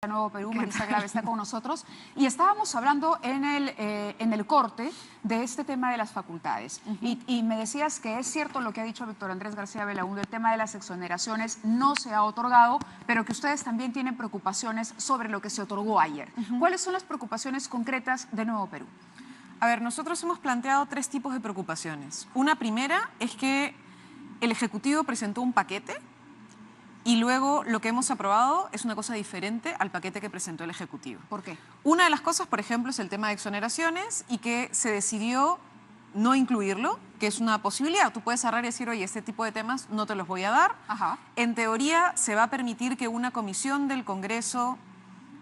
Nuevo Perú, Marisa Glave está con nosotros y estábamos hablando en el corte de este tema de las facultades y me decías que es cierto lo que ha dicho Víctor Andrés García Belaúnde, el tema de las exoneraciones no se ha otorgado, pero que ustedes también tienen preocupaciones sobre lo que se otorgó ayer. ¿Cuáles son las preocupaciones concretas de Nuevo Perú? A ver, nosotros hemos planteado tres tipos de preocupaciones. Una primera es que el Ejecutivo presentó un paquete y luego lo que hemos aprobado es una cosa diferente al paquete que presentó el Ejecutivo. ¿Por qué? Una de las cosas, por ejemplo, es el tema de exoneraciones y que se decidió no incluirlo, que es una posibilidad. Tú puedes cerrar y decir, oye, este tipo de temas no te los voy a dar. En teoría, se va a permitir que una comisión del Congreso,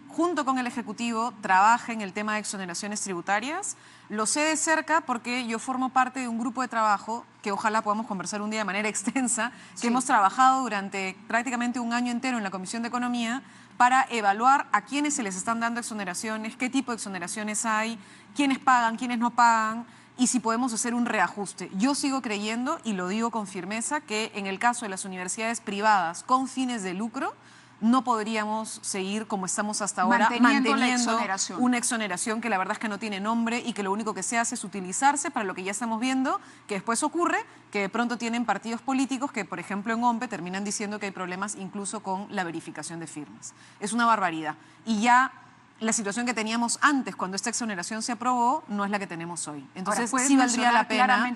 junto con el Ejecutivo, trabaje en el tema de exoneraciones tributarias. Lo sé de cerca porque yo formo parte de un grupo de trabajo que ojalá podamos conversar un día de manera extensa, que hemos trabajado durante prácticamente un año entero en la Comisión de Economía para evaluar a quiénes se les están dando exoneraciones, qué tipo de exoneraciones hay, quiénes pagan, quiénes no pagan y si podemos hacer un reajuste. Yo sigo creyendo, y lo digo con firmeza, que en el caso de las universidades privadas con fines de lucro, no podríamos seguir como estamos hasta ahora, manteniendo una exoneración que la verdad es que no tiene nombre y que lo único que se hace es utilizarse para lo que ya estamos viendo, que después ocurre, que de pronto tienen partidos políticos que, por ejemplo, en OMPE terminan diciendo que hay problemas incluso con la verificación de firmas. Es una barbaridad. Y ya la situación que teníamos antes, cuando esta exoneración se aprobó, no es la que tenemos hoy. Entonces, sí valdría la pena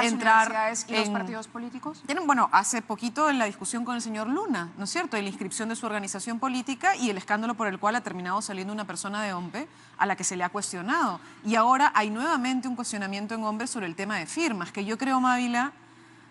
entrar universidades y los partidos políticos. Bueno, hace poquito en la discusión con el señor Luna, ¿no es cierto? En la inscripción de su organización política y el escándalo por el cual ha terminado saliendo una persona de OMPE a la que se le ha cuestionado. Y ahora hay nuevamente un cuestionamiento en OMPE sobre el tema de firmas, que yo creo, Mávila,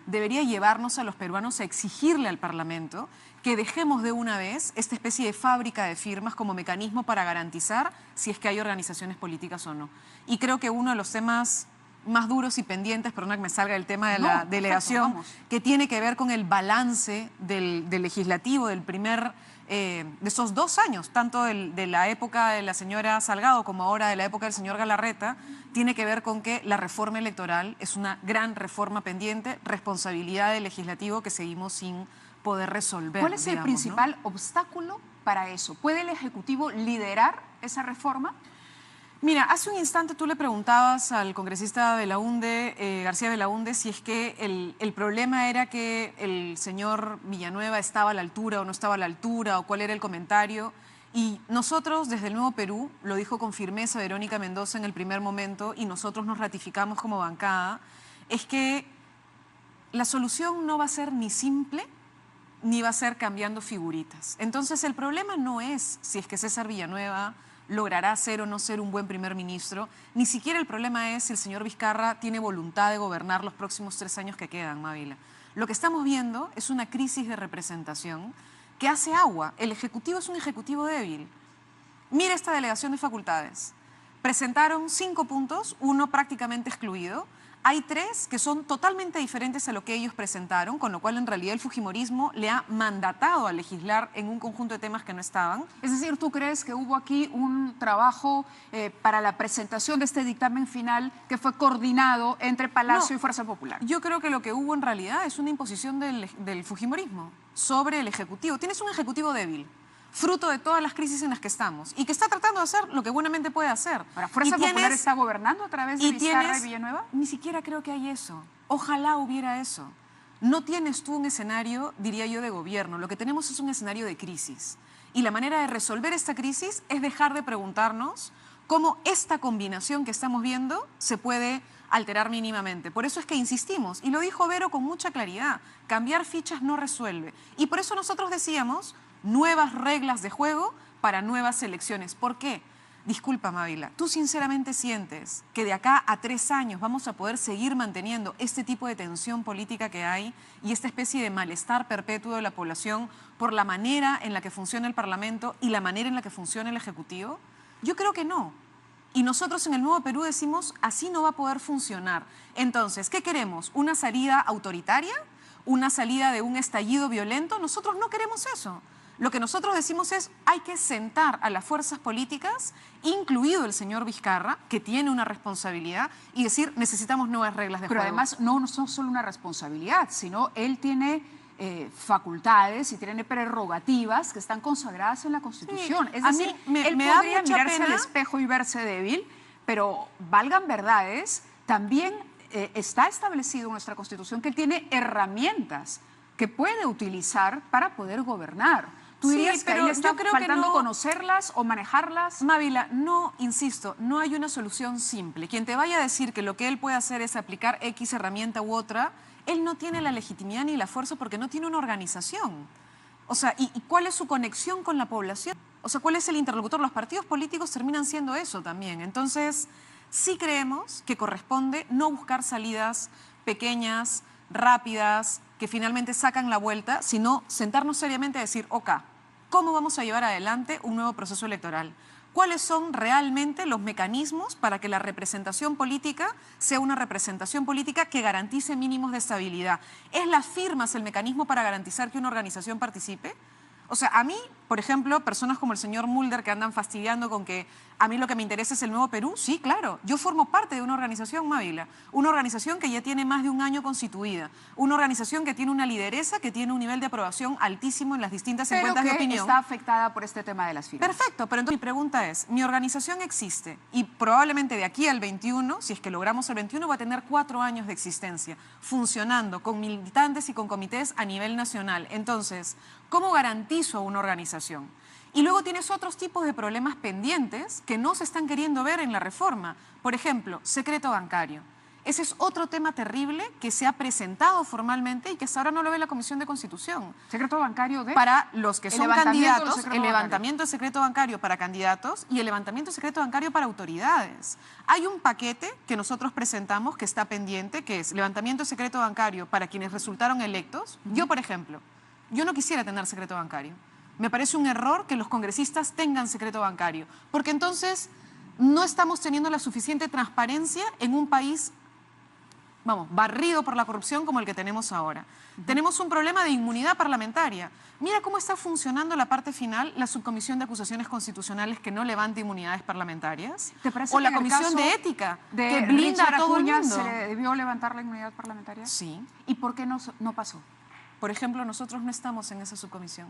debería llevarnos a los peruanos a exigirle al Parlamento que dejemos de una vez esta especie de fábrica de firmas como mecanismo para garantizar si es que hay organizaciones políticas o no. Y creo que uno de los temas más duros y pendientes, perdona que me salga el tema de la delegación, que tiene que ver con el balance del legislativo, del primer, de esos 2 años, tanto de la época de la señora Salgado como ahora de la época del señor Galarreta, tiene que ver con que la reforma electoral es una gran reforma pendiente, responsabilidad del legislativo que seguimos sin poder resolver. ¿Cuál es el principal obstáculo para eso? ¿Puede el Ejecutivo liderar esa reforma? Mira, hace un instante tú le preguntabas al congresista Belaúnde, García Belaúnde, si es que el problema era que el señor Villanueva estaba a la altura o no estaba a la altura, o cuál era el comentario. Y nosotros, desde el Nuevo Perú, lo dijo con firmeza Verónica Mendoza en el primer momento, y nosotros nos ratificamos como bancada, es que la solución no va a ser ni simple, ni va a ser cambiando figuritas. Entonces, el problema no es si es que César Villanueva logrará ser o no ser un buen primer ministro, ni siquiera el problema es si el señor Vizcarra tiene voluntad de gobernar los próximos 3 años que quedan, Mávila. Lo que estamos viendo es una crisis de representación que hace agua. El Ejecutivo es un Ejecutivo débil. Mira esta delegación de facultades. Presentaron 5 puntos, 1 prácticamente excluido. Hay 3 que son totalmente diferentes a lo que ellos presentaron, con lo cual en realidad el fujimorismo le ha mandatado a legislar en un conjunto de temas que no estaban. Es decir, ¿tú crees que hubo aquí un trabajo para la presentación de este dictamen final que fue coordinado entre Palacio y Fuerza Popular? Yo creo que lo que hubo en realidad es una imposición del fujimorismo sobre el Ejecutivo. Tienes un Ejecutivo débil, fruto de todas las crisis en las que estamos y que está tratando de hacer lo que buenamente puede hacer. ¿Ahora Fuerza Popular está gobernando a través de Vizcarra y Villanueva? Ni siquiera creo que hay eso. Ojalá hubiera eso. No tienes tú un escenario, diría yo, de gobierno. Lo que tenemos es un escenario de crisis. Y la manera de resolver esta crisis es dejar de preguntarnos cómo esta combinación que estamos viendo se puede alterar mínimamente. Por eso es que insistimos, y lo dijo Vero con mucha claridad, cambiar fichas no resuelve. Y por eso nosotros decíamos nuevas reglas de juego para nuevas elecciones. ¿Por qué? Disculpa, Mávila, ¿tú sinceramente sientes que de acá a 3 años vamos a poder seguir manteniendo este tipo de tensión política que hay y esta especie de malestar perpetuo de la población por la manera en la que funciona el Parlamento y la manera en la que funciona el Ejecutivo? Yo creo que no. Y nosotros en el Nuevo Perú decimos, así no va a poder funcionar. Entonces, ¿qué queremos? ¿Una salida autoritaria? ¿Una salida de un estallido violento? Nosotros no queremos eso. Lo que nosotros decimos es, hay que sentar a las fuerzas políticas, incluido el señor Vizcarra, que tiene una responsabilidad, y decir, necesitamos nuevas reglas de juego. Pero además no solo una responsabilidad, sino él tiene facultades y tiene prerrogativas que están consagradas en la Constitución. Sí, es decir, él podría mirarse al espejo y verse débil, pero valgan verdades, también está establecido en nuestra Constitución que él tiene herramientas que puede utilizar para poder gobernar. ¿Tú dirías que ahí está faltando conocerlas o manejarlas? Mávila, no, insisto, no hay una solución simple. Quien te vaya a decir que lo que él puede hacer es aplicar X herramienta u otra, él no tiene la legitimidad ni la fuerza porque no tiene una organización. O sea, ¿y cuál es su conexión con la población? O sea, ¿cuál es el interlocutor? Los partidos políticos terminan siendo eso también. Entonces, sí creemos que corresponde no buscar salidas pequeñas, rápidas, que finalmente sacan la vuelta, sino sentarnos seriamente a decir, ok, ¿cómo vamos a llevar adelante un nuevo proceso electoral? ¿Cuáles son realmente los mecanismos para que la representación política sea una representación política que garantice mínimos de estabilidad? ¿Es las firmas el mecanismo para garantizar que una organización participe? O sea, a mí, por ejemplo, personas como el señor Mulder que andan fastidiando con que a mí lo que me interesa es el nuevo Perú, sí, claro. Yo formo parte de una organización, Mávila, una organización que ya tiene más de un año constituida, una organización que tiene una lideresa, que tiene un nivel de aprobación altísimo en las distintas encuestas de opinión. Pero que está afectada por este tema de las firmas. Perfecto, pero entonces mi pregunta es, mi organización existe y probablemente de aquí al 21, si es que logramos el 21, va a tener 4 años de existencia, funcionando con militantes y con comités a nivel nacional. Entonces, ¿cómo garantizo una organización? Y luego tienes otros tipos de problemas pendientes que no se están queriendo ver en la reforma. Por ejemplo, secreto bancario. Ese es otro tema terrible que se ha presentado formalmente y que hasta ahora no lo ve la Comisión de Constitución. ¿Secreto bancario de? Para los que son candidatos, el levantamiento de secreto bancario para candidatos y el levantamiento de secreto bancario para autoridades. Hay un paquete que nosotros presentamos que está pendiente, que es levantamiento de secreto bancario para quienes resultaron electos. Yo, por ejemplo, yo no quisiera tener secreto bancario. Me parece un error que los congresistas tengan secreto bancario, porque entonces no estamos teniendo la suficiente transparencia en un país, vamos, barrido por la corrupción como el que tenemos ahora. Tenemos un problema de inmunidad parlamentaria. Mira cómo está funcionando la parte final, la subcomisión de acusaciones constitucionales que no levanta inmunidades parlamentarias. ¿Te parece o la comisión de ética que blinda Richard a todo Acuña el mundo? ¿Se le debió levantar la inmunidad parlamentaria? Sí. ¿Y por qué no pasó? Por ejemplo, nosotros no estamos en esa subcomisión.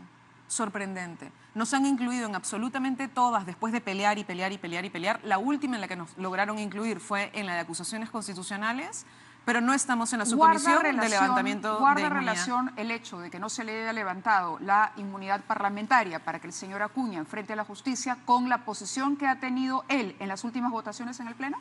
Sorprendente. Nos han incluido en absolutamente todas, después de pelear y pelear y pelear y pelear. La última en la que nos lograron incluir fue en la de acusaciones constitucionales, pero no estamos en la subcomisión de levantamiento de inmunidad. ¿Guarda relación el hecho de que no se le haya levantado la inmunidad parlamentaria para que el señor Acuña enfrente a la justicia con la posición que ha tenido él en las últimas votaciones en el Pleno?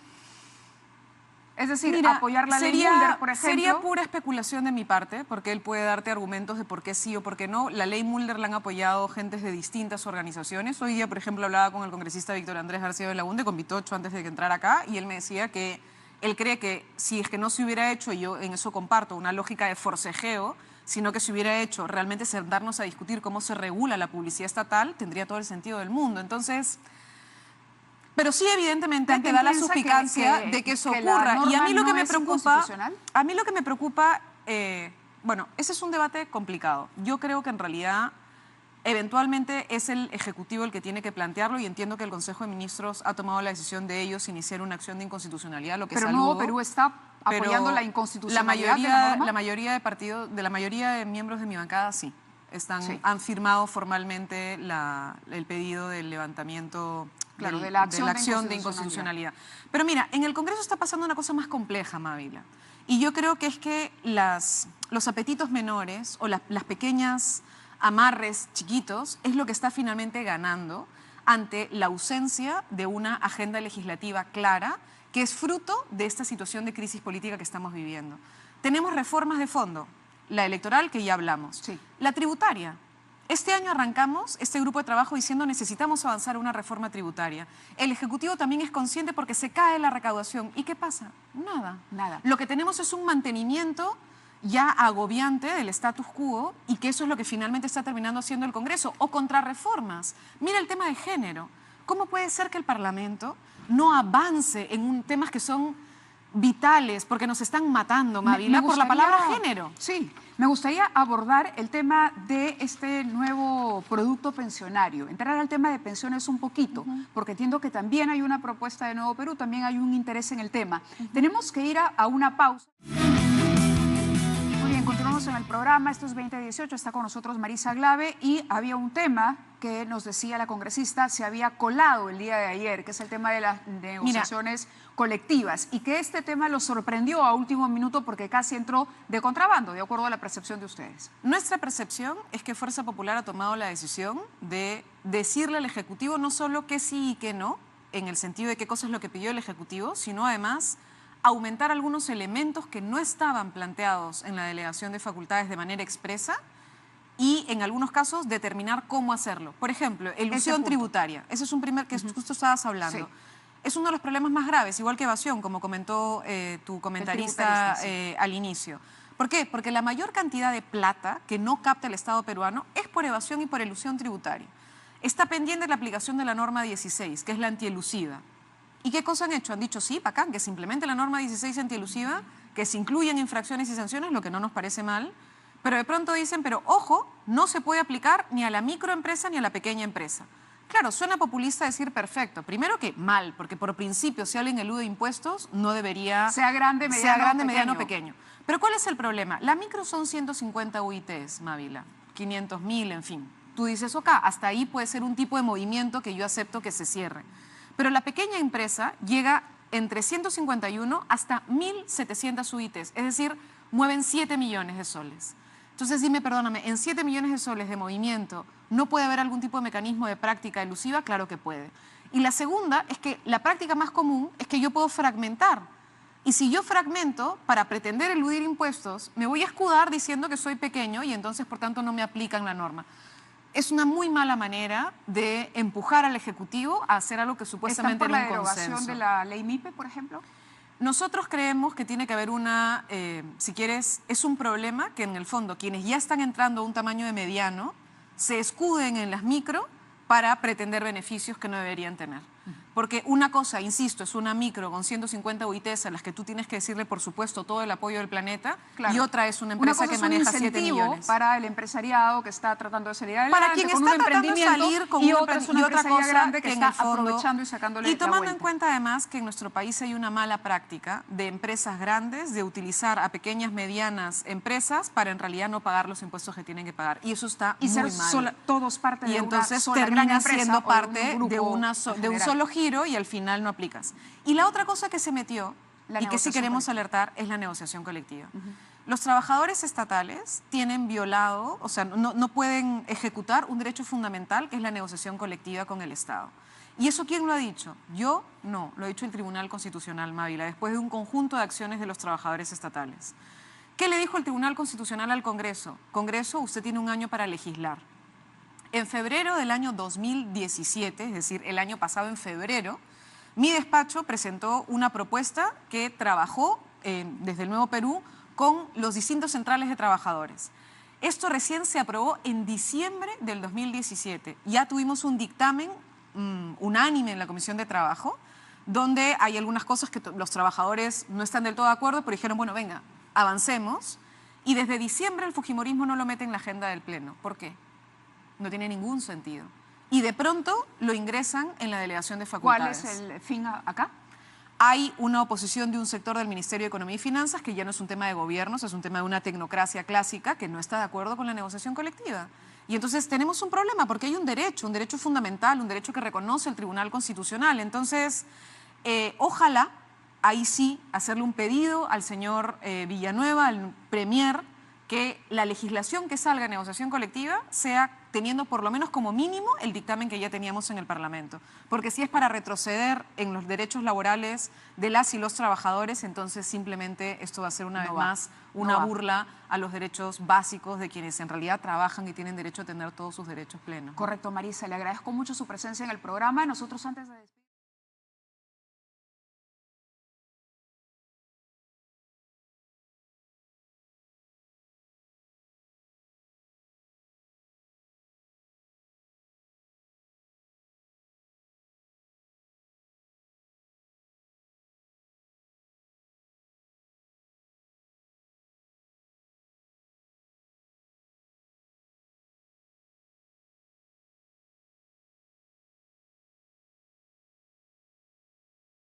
Es decir, mira, apoyar la ley Mulder, por ejemplo. Sería pura especulación de mi parte, porque él puede darte argumentos de por qué sí o por qué no. La ley Mulder la han apoyado gentes de distintas organizaciones. Hoy día, por ejemplo, hablaba con el congresista Víctor Andrés García Belaúnde, con Vitocho, antes de que entrara acá, y él me decía que él cree que si es que no se hubiera hecho, y yo en eso comparto, una lógica de forcejeo, sino que se hubiera hecho realmente sentarnos a discutir cómo se regula la publicidad estatal, tendría todo el sentido del mundo. Entonces... Pero sí, evidentemente, te da la suspicacia de que eso ocurra. Y a mí lo que me preocupa, bueno, ese es un debate complicado. Yo creo que en realidad, eventualmente es el Ejecutivo el que tiene que plantearlo y entiendo que el Consejo de Ministros ha tomado la decisión de ellos iniciar una acción de inconstitucionalidad, lo que pero saludo. Nuevo Perú está apoyando la inconstitucionalidad la mayoría de miembros de mi bancada sí. Han firmado formalmente el pedido del levantamiento... Claro, de la acción de inconstitucionalidad. Pero mira, en el Congreso está pasando una cosa más compleja, Mávila. Y yo creo que es que los apetitos menores o las pequeñas amarres chiquitos es lo que está finalmente ganando ante la ausencia de una agenda legislativa clara que es fruto de esta situación de crisis política que estamos viviendo. Tenemos reformas de fondo, la electoral que ya hablamos, sí. La tributaria. Este año arrancamos este grupo de trabajo diciendo necesitamos avanzar una reforma tributaria. El Ejecutivo también es consciente porque se cae la recaudación. ¿Y qué pasa? Nada. Nada. Lo que tenemos es un mantenimiento ya agobiante del status quo y que eso es lo que finalmente está terminando haciendo el Congreso. O contrarreformas. Mira el tema de género. ¿Cómo puede ser que el Parlamento no avance en temas que son vitales, porque nos están matando, Mávila, por la palabra género? Sí, me gustaría abordar el tema de este nuevo producto pensionario, entrar al tema de pensiones un poquito, porque entiendo que también hay una propuesta de Nuevo Perú, también hay un interés en el tema. Tenemos que ir a una pausa. Muy bien, Continuamos en el programa, esto es 2018, está con nosotros Marisa Glave y había un tema que nos decía la congresista se había colado el día de ayer, que es el tema de las negociaciones colectivas y que este tema lo sorprendió a último minuto porque casi entró de contrabando, de acuerdo a la percepción de ustedes. Nuestra percepción es que Fuerza Popular ha tomado la decisión de decirle al Ejecutivo no solo que sí y que no, en el sentido de qué cosa es lo que pidió el Ejecutivo, sino además aumentar algunos elementos que no estaban planteados en la delegación de facultades de manera expresa y en algunos casos determinar cómo hacerlo. Por ejemplo, elusión tributaria. Ese es un primer que justo estabas hablando. Sí. Es uno de los problemas más graves, igual que evasión, como comentó tu comentarista al inicio. ¿Por qué? Porque la mayor cantidad de plata que no capta el Estado peruano es por evasión y por elusión tributaria. Está pendiente la aplicación de la norma 16, que es la antielusiva. ¿Y qué cosa han hecho? Han dicho, sí, bacán, que se implemente la norma 16 antielusiva, que se incluyan infracciones y sanciones, lo que no nos parece mal, pero de pronto dicen, pero ojo, no se puede aplicar ni a la microempresa ni a la pequeña empresa. Claro, suena populista decir perfecto. Primero que mal, porque por principio si alguien elude impuestos no debería... Sea grande, mediano, pequeño. Pero ¿cuál es el problema? La micro son 150 UITs, Mávila, 500.000, en fin. Tú dices, ok, hasta ahí puede ser un tipo de movimiento que yo acepto que se cierre. Pero la pequeña empresa llega entre 151 hasta 1.700 UITs, es decir, mueven 7 millones de soles. Entonces dime, perdóname, ¿en 7 millones de soles de movimiento no puede haber algún tipo de mecanismo de práctica elusiva? Claro que puede. Y la segunda es que la práctica más común es que yo puedo fragmentar. Y si yo fragmento para pretender eludir impuestos, me voy a escudar diciendo que soy pequeño y entonces, por tanto, no me aplican la norma. Es una muy mala manera de empujar al Ejecutivo a hacer algo que supuestamente era un consenso. ¿Están por la derogación de la ley MIPE, por ejemplo? Nosotros creemos que tiene que haber una, si quieres, es un problema que en el fondo quienes ya están entrando a un tamaño de mediano se escuden en las micro para pretender beneficios que no deberían tener. Porque una cosa, insisto, es una micro con 150 UITs a las que tú tienes que decirle, por supuesto, todo el apoyo del planeta, claro. Y otra es una empresa que maneja 7 millones. Para el empresariado que está tratando de salir adelante, para quien está tratando de salir con otra cosa grande que está aprovechando y sacándole y tomando la en cuenta además que en nuestro país hay una mala práctica de empresas grandes de utilizar a pequeñas, medianas empresas para en realidad no pagar los impuestos que tienen que pagar. Y eso está muy mal. Todos parte de y una entonces sola termina gran empresa siendo parte de un solo giro y al final no aplicas. Y la otra cosa que se metió y que sí queremos alertar es la negociación colectiva. Los trabajadores estatales tienen violado, o sea, no pueden ejecutar un derecho fundamental que es la negociación colectiva con el Estado. ¿Y eso quién lo ha dicho? Yo no, lo ha dicho el Tribunal Constitucional, Mávila, después de un conjunto de acciones de los trabajadores estatales. ¿Qué le dijo el Tribunal Constitucional al Congreso? Congreso, usted tiene un año para legislar. En febrero del año 2017, es decir, el año pasado en febrero, mi despacho presentó una propuesta que trabajó desde el Nuevo Perú con los distintos centrales de trabajadores. Esto recién se aprobó en diciembre del 2017. Ya tuvimos un dictamen unánime en la Comisión de Trabajo, donde hay algunas cosas que los trabajadores no están del todo de acuerdo, pero dijeron, bueno, venga, avancemos. Y desde diciembre el fujimorismo no lo mete en la agenda del Pleno. ¿Por qué? No tiene ningún sentido. Y de pronto lo ingresan en la delegación de facultades. ¿Cuál es el fin acá? Hay una oposición de un sector del Ministerio de Economía y Finanzas, que ya no es un tema de gobiernos, es un tema de una tecnocracia clásica que no está de acuerdo con la negociación colectiva. Y entonces tenemos un problema porque hay un derecho fundamental, un derecho que reconoce el Tribunal Constitucional. Entonces, ojalá, ahí sí, hacerle un pedido al señor Villanueva, al Premier, que la legislación que salga de negociación colectiva sea teniendo por lo menos como mínimo el dictamen que ya teníamos en el Parlamento. Porque si es para retroceder en los derechos laborales de las y los trabajadores, entonces simplemente esto va a ser una vez más una burla a los derechos básicos de quienes en realidad trabajan y tienen derecho a tener todos sus derechos plenos. Correcto, Marisa. Le agradezco mucho su presencia en el programa. Nosotros antes de...